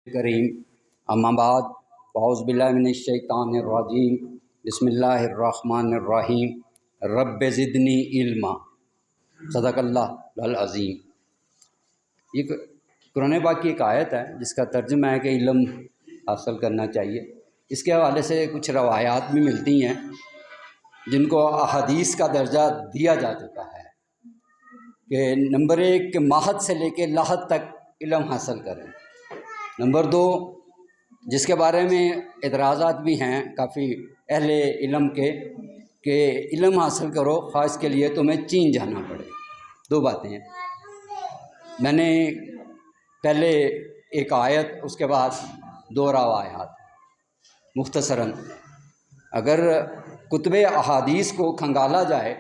کریم اما بعد اعوذ باللہ من الشیطان الرجیم بسم اللہ الرحمن الرحیم رب زدنی علما صدق اللہ العظیم۔ یہ قرآن پاک کی ایک آیت ہے جس کا ترجمہ ہے کہ علم حاصل کرنا چاہیے۔ اس کے حوالے سے کچھ روایات بھی ملتی ہیں جن کو احادیث کا درجہ دیا جا چکا ہے کہ نمبر 1 کہ ماہد سے لے کے لاحد تک علم حاصل کریں۔ نمبر 2 جس کے بارے میں اعتراضات بھی ہیں کافی اہل علم کے کہ علم حاصل کرو خاص کے لیے تمہیں چین جانا پڑے۔ 2 باتیں ہیں، میں نے پہلے ایک آیت اس کے بعد 2 روایات مختصراً۔ اگر کتب احادیث کو کھنگالا جائے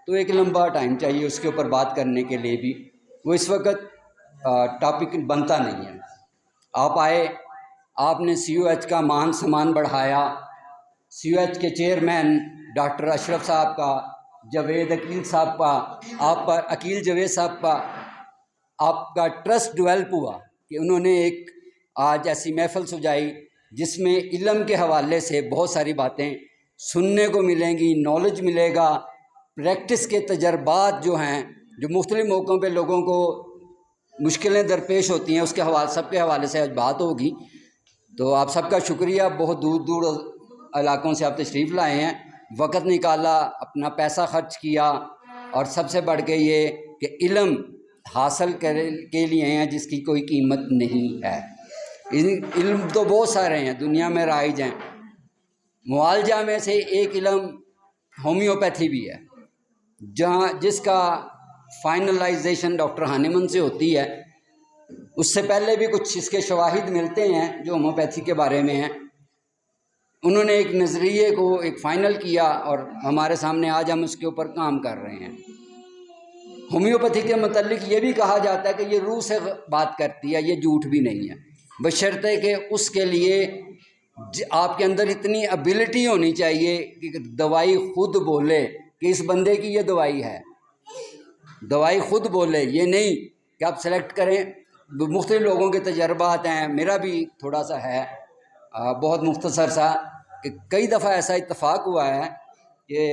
تو ایک لمبا ٹائم چاہیے اس کے اوپر بات کرنے کے لیے بھی، وہ اس وقت ٹاپک بنتا نہیں ہے۔ آپ آئے، آپ نے سی او ایچ کا مان سمان بڑھایا، سی او ایچ کے چیئرمین ڈاکٹر اشرف صاحب کا، جاوید عقیل صاحب کا، آپ پر عقیل جاوید صاحب کا آپ کا ٹرسٹ ڈیولپ ہوا کہ انہوں نے ایک آج ایسی محفل سجائی جس میں علم کے حوالے سے بہت ساری باتیں سننے کو ملیں گی، نالج ملے گا، پریکٹس کے تجربات جو ہیں جو مختلف موقعوں پہ لوگوں کو مشکلیں درپیش ہوتی ہیں اس کے حوالے سب کے حوالے سے آج بات ہوگی۔ تو آپ سب کا شکریہ، بہت دور دور علاقوں سے آپ تشریف لائے ہیں، وقت نکالا، اپنا پیسہ خرچ کیا، اور سب سے بڑھ کے یہ کہ علم حاصل کرنے کے لیے ہیں جس کی کوئی قیمت نہیں ہے۔ علم تو بہت سارے ہیں دنیا میں رائج ہیں، معالجہ میں سے ایک علم ہومیوپیتھی بھی ہے جس کا فائنلائزیشن ڈاکٹر ہانیمن سے ہوتی ہے۔ اس سے پہلے بھی کچھ اس کے شواہد ملتے ہیں جو ہومیوپیتھی کے بارے میں ہیں۔ انہوں نے ایک نظریے کو ایک فائنل کیا اور ہمارے سامنے آج ہم اس کے اوپر کام کر رہے ہیں۔ ہومیوپیتھی کے متعلق یہ بھی کہا جاتا ہے کہ یہ روح سے بات کرتی ہے، یہ جھوٹ بھی نہیں ہے، بشرطے کہ اس کے لیے آپ کے اندر اتنی ابیلٹی ہونی چاہیے کہ دوائی خود بولے کہ اس بندے کی یہ دوائی ہے، دوائی خود بولے، یہ نہیں کہ آپ سلیکٹ کریں۔ مختلف لوگوں کے تجربات ہیں، میرا بھی تھوڑا سا ہے بہت مختصر سا کہ کئی دفعہ ایسا اتفاق ہوا ہے کہ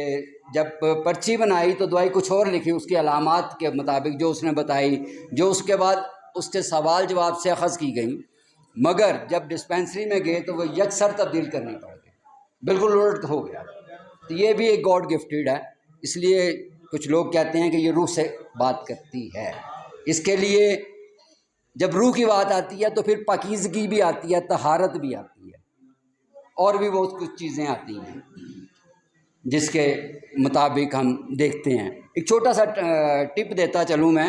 جب پرچی بنائی تو دوائی کچھ اور لکھی اس کے علامات کے مطابق جو اس نے بتائی، جو اس کے بعد اس کے سوال جواب سے اخذ کی گئی، مگر جب ڈسپینسری میں گئے تو وہ یکسر تبدیل کرنی پڑ گئی، بالکل الٹ ہو گیا۔ تو یہ بھی ایک گاڈ گفٹیڈ ہے، اس لیے کچھ لوگ کہتے ہیں کہ یہ روح سے بات کرتی ہے۔ اس کے لیے جب روح کی بات آتی ہے تو پھر پاکیزگی بھی آتی ہے، طہارت بھی آتی ہے، اور بھی بہت کچھ چیزیں آتی ہیں جس کے مطابق ہم دیکھتے ہیں۔ ایک چھوٹا سا ٹپ دیتا چلوں میں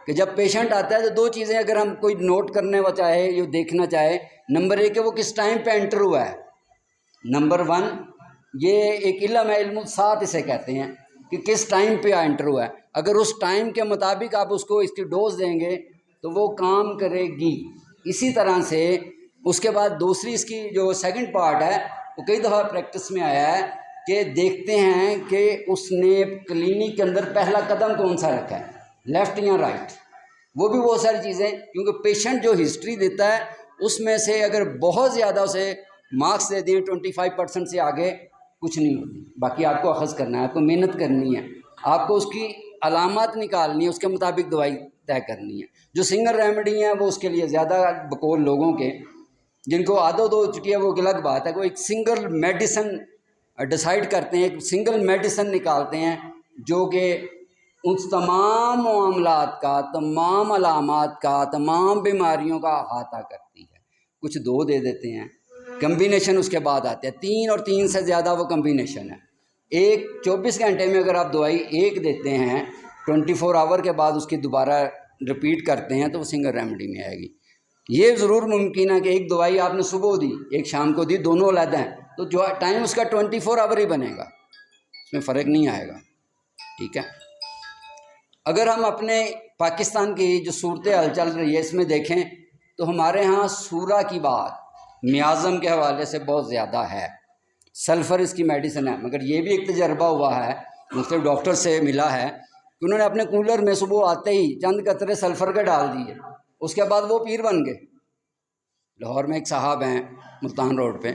کہ جب پیشنٹ آتا ہے تو 2 چیزیں اگر ہم کوئی نوٹ کرنے وہ چاہے یا دیکھنا چاہے، نمبر 1 کہ وہ کس ٹائم پہ انٹر ہوا ہے، نمبر 1 یہ ایک علم ہے، علم الساعت اسے کہتے ہیں کہ کس ٹائم پہ انٹر ہوا ہے۔ اگر اس ٹائم کے مطابق آپ اس کو اس کی ڈوز دیں گے تو وہ کام کرے گی۔ اسی طرح سے اس کے بعد دوسری اس کی جو سیکنڈ پارٹ ہے وہ کئی دفعہ پریکٹس میں آیا ہے کہ دیکھتے ہیں کہ اس نے کلینک کے اندر پہلا قدم کون سا رکھا ہے، لیفٹ یا رائٹ۔ وہ بھی بہت ساری چیزیں، کیونکہ پیشنٹ جو ہسٹری دیتا ہے اس میں سے اگر بہت زیادہ اسے مارکس دے دیں 25% سے آگے کچھ نہیں ہوتی، باقی آپ کو اخذ کرنا ہے، آپ کو محنت کرنی ہے، آپ کو اس کی علامات نکالنی ہے، اس کے مطابق دوائی طے کرنی ہے۔ جو سنگل ریمیڈی ہیں وہ اس کے لیے زیادہ بقول لوگوں کے جن کو عادت ہو چکی ہے وہ الگ بات ہے، وہ ایک سنگل میڈیسن ڈیسائیڈ کرتے ہیں، ایک سنگل میڈیسن نکالتے ہیں جو کہ اس تمام معاملات کا، تمام علامات کا، تمام بیماریوں کا احاطہ کرتی ہے۔ کچھ 2 دے دیتے ہیں، کمبینیشن اس کے بعد آتے ہیں 3 اور 3 سے زیادہ وہ کمبینیشن ہے۔ 24 گھنٹے میں اگر آپ دوائی 1 دیتے ہیں، 24 آور کے بعد اس کی دوبارہ رپیٹ کرتے ہیں تو وہ سنگل ریمیڈی میں آئے گی۔ یہ ضرور ممکن ہے کہ ایک دوائی آپ نے صبح دی، ایک شام کو دی، دونوں علیحدہ ہیں تو جو ٹائم اس کا 24 آور ہی بنے گا، اس میں فرق نہیں آئے گا، ٹھیک ہے۔ اگر ہم اپنے پاکستان کی جو صورتحال چل رہی ہے اس میں دیکھیں تو ہمارے ہاں سورا کی بات میازم کے حوالے سے بہت زیادہ ہے، سلفر اس کی میڈیسن ہے، مگر یہ بھی ایک تجربہ ہوا ہے، مختلف ڈاکٹر سے ملا ہے کہ انہوں نے اپنے کولر میں صبح آتے ہی چند قطرے سلفر کے ڈال دیے، اس کے بعد وہ پیر بن گئے۔ لاہور میں ایک صاحب ہیں ملتان روڈ پہ،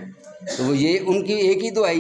تو وہ یہ ان کی ایک ہی دعائی ہے